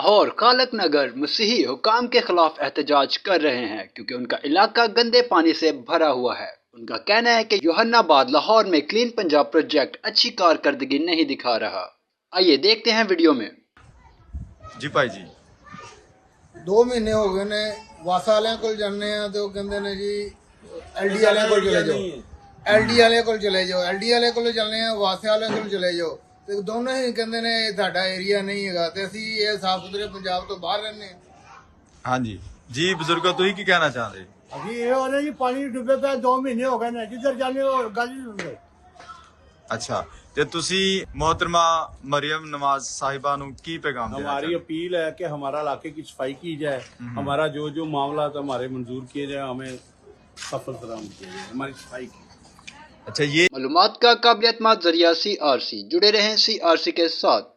लाहौर खालक नगर मसीही हुकाम के खिलाफ एहतजाज कर रहे हैं क्योंकि उनका इलाका गंदे पानी से भरा हुआ है। उनका कहना है कि यूहन्नाबाद लाहौर में क्लीन पंजाब प्रोजेक्ट अच्छी कारकर्दगी नहीं दिखा रहा। आइए देखते हैं वीडियो में। जी भाई जी 2 महीने हो गए ने वासा वाले को जाने तो कहते ने जी एलडी वाले को चले जाओ, एलडी वाले को चले जाओ, एलडी वाले को जाने वासे वाले को चले जाओ। तो दोनों ही कहते ने साडा एरिया नहीं है तो असी ये साफ सुथरे पंजाब तो बाहर रहने। हाँ जी जी बुजुर्गो तुम की कहना चाह रहे? अभी ये हो रहा जी पानी डूबे पे 2 महीने हो गए ना, जिधर जाने वो गल ही सुन रहे। अच्छा ते तुसी मोहतरमा मरियम नवाज साहिबा नु की पैगाम देना हमारी चाहते? अपील है कि हमारा इलाके की सफाई की जाए, हमारा जो जो मामला था हमारे मंजूर किए जाए, हमें सफल फराहम किया जाए, हमारी सफाई की। अच्छा ये मालूमात का काबिलियत जरिया CRC जुड़े रहें CRC के साथ।